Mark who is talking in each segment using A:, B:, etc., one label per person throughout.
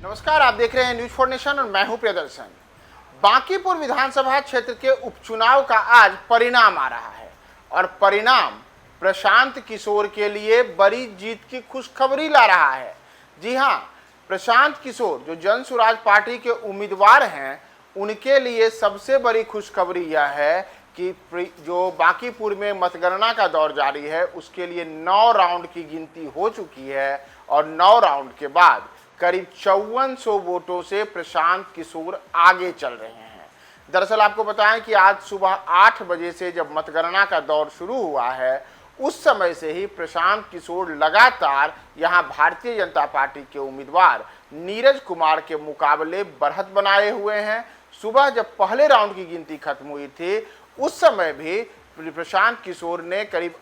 A: नमस्कार, आप देख रहे हैं न्यूज फॉर नेशन और मैं हूं प्रियदर्शन। बांकीपुर विधानसभा क्षेत्र के उपचुनाव का आज परिणाम आ रहा है और परिणाम प्रशांत किशोर के लिए बड़ी जीत की खुशखबरी ला रहा है। जी हां, प्रशांत किशोर जो जन स्वराज पार्टी के उम्मीदवार हैं, उनके लिए सबसे बड़ी खुशखबरी यह है कि जो बांकीपुर में मतगणना का दौर जारी है, उसके लिए 9 राउंड की गिनती हो चुकी है और 9 राउंड के बाद करीब 5400 वोटों से प्रशांत किशोर आगे चल रहे हैं। दरअसल आपको बताएं कि आज सुबह 8 बजे से जब मतगणना का दौर शुरू हुआ है, उस समय से ही प्रशांत किशोर लगातार यहां भारतीय जनता पार्टी के उम्मीदवार नीरज कुमार के मुकाबले बढ़त बनाए हुए हैं। सुबह जब पहले राउंड की गिनती खत्म हुई थी, उस समय भी प्रशांत किशोर ने करीब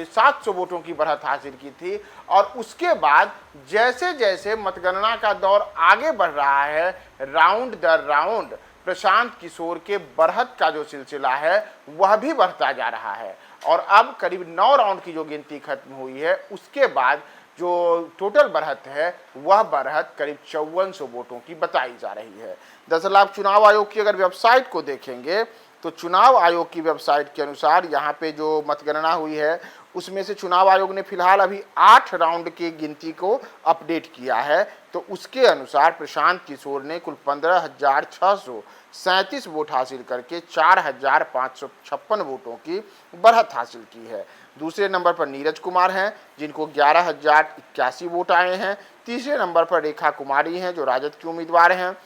A: 700 वोटों की बढ़त हासिल की थी और उसके बाद जैसे जैसे मतगणना का दौर आगे बढ़ रहा है, राउंड दर राउंड प्रशांत किशोर के बढ़त का जो सिलसिला है वह भी बढ़ता जा रहा है और अब करीब 9 राउंड की जो गिनती खत्म हुई है, उसके बाद जो टोटल बढ़त है वह बढ़त करीब 5400 वोटों की बताई जा रही है। दरअसल आप चुनाव आयोग की अगर वेबसाइट को देखेंगे तो चुनाव आयोग की वेबसाइट के अनुसार यहाँ पे जो मतगणना हुई है, उसमें से चुनाव आयोग ने फिलहाल अभी 8 राउंड की गिनती को अपडेट किया है। तो उसके अनुसार प्रशांत किशोर ने कुल 15,637 वोट हासिल करके 4,556 वोटों की बढ़त हासिल की है। दूसरे नंबर पर नीरज कुमार हैं, जिनको 11,081 वोट आए हैं। तीसरे नंबर पर रेखा कुमारी हैं, जो राजद की उम्मीदवार हैं,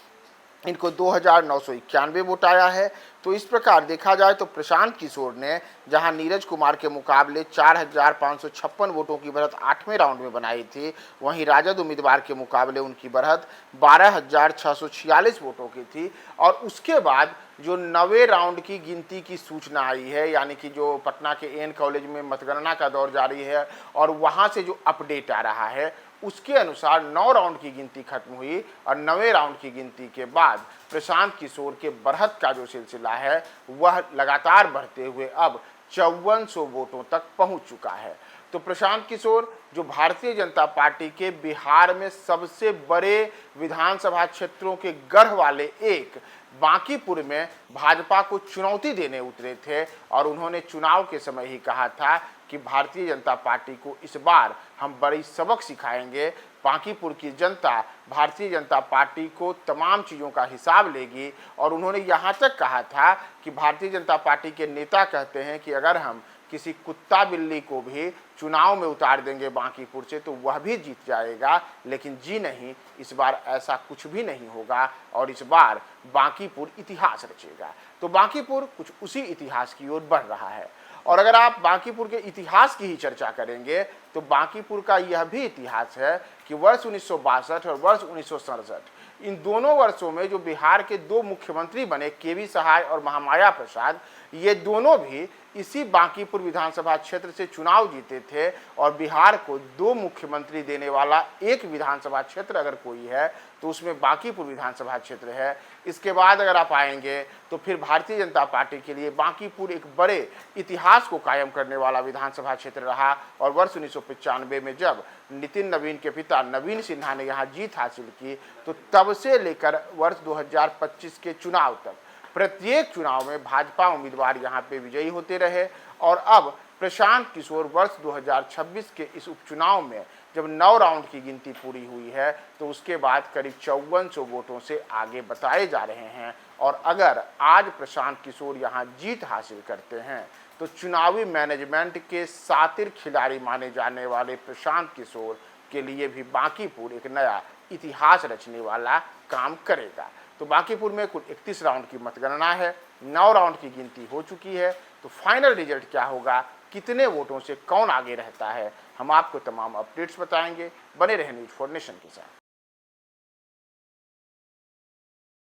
A: इनको 2,991 वोट आया है। तो इस प्रकार देखा जाए तो प्रशांत किशोर ने जहां नीरज कुमार के मुकाबले 4,556 वोटों की बढ़त 8वें राउंड में बनाई थी, वहीं राजद उम्मीदवार के मुकाबले उनकी बढ़त 12,646 वोटों की थी। और उसके बाद जो 9वें राउंड की गिनती की सूचना आई है, यानी कि जो पटना के एन कॉलेज में मतगणना का दौर जारी है और वहां से जो अपडेट आ रहा है, उसके अनुसार 9 राउंड की गिनती खत्म हुई और 9वें राउंड की गिनती के बाद प्रशांत किशोर के बढ़त का जो सिलसिला है वह लगातार बढ़ते हुए अब 5400 वोटों तक पहुंच चुका है। तो प्रशांत किशोर जो भारतीय जनता पार्टी के बिहार में सबसे बड़े विधानसभा क्षेत्रों के गढ़ वाले एक बांकीपुर में भाजपा को चुनौती देने उतरे थे और उन्होंने चुनाव के समय ही कहा था कि भारतीय जनता पार्टी को इस बार हम बड़ी सबक सिखाएंगे। बांकीपुर की जनता भारतीय जनता पार्टी को तमाम चीज़ों का हिसाब लेगी और उन्होंने यहाँ तक कहा था कि भारतीय जनता पार्टी के नेता कहते हैं कि अगर हम किसी कुत्ता बिल्ली को भी चुनाव में उतार देंगे बांकीपुर से तो वह भी जीत जाएगा, लेकिन जी नहीं, इस बार ऐसा कुछ भी नहीं होगा और इस बार बांकीपुर इतिहास रचेगा। तो बांकीपुर कुछ उसी इतिहास की ओर बढ़ रहा है। और अगर आप बांकीपुर के इतिहास की ही चर्चा करेंगे तो बांकीपुर का यह भी इतिहास है कि वर्ष 1962 और वर्ष 1967 इन दोनों वर्षों में जो बिहार के 2 मुख्यमंत्री बने, केवी सहाय और महामाया प्रसाद, ये दोनों भी इसी बांकीपुर विधानसभा क्षेत्र से चुनाव जीते थे और बिहार को 2 मुख्यमंत्री देने वाला एक विधानसभा क्षेत्र अगर कोई है तो उसमें बांकीपुर विधानसभा क्षेत्र है। इसके बाद अगर आप आएंगे तो फिर भारतीय जनता पार्टी के लिए बांकीपुर एक बड़े इतिहास को कायम करने वाला विधानसभा क्षेत्र रहा और वर्ष 1995 में जब नितिन नवीन के पिता नवीन सिन्हा ने यहाँ जीत हासिल की, तो तब से लेकर वर्ष 2025 के चुनाव तक प्रत्येक चुनाव में भाजपा उम्मीदवार यहाँ पे विजयी होते रहे और अब प्रशांत किशोर वर्ष 2026 के इस उपचुनाव में जब 9 राउंड की गिनती पूरी हुई है तो उसके बाद करीब 5400 वोटों से आगे बताए जा रहे हैं। और अगर आज प्रशांत किशोर यहाँ जीत हासिल करते हैं तो चुनावी मैनेजमेंट के सातिर खिलाड़ी माने जाने वाले प्रशांत किशोर के लिए भी बांकीपुर एक नया इतिहास रचने वाला काम करेगा। तो बांकीपुर में कुल 31 राउंड की मतगणना है, 9 राउंड की गिनती हो चुकी है। तो फाइनल रिजल्ट क्या होगा, कितने वोटों से कौन आगे रहता है, हम आपको तमाम अपडेट्स बताएंगे। बने रहें न्यूज फॉर नेशन के साथ।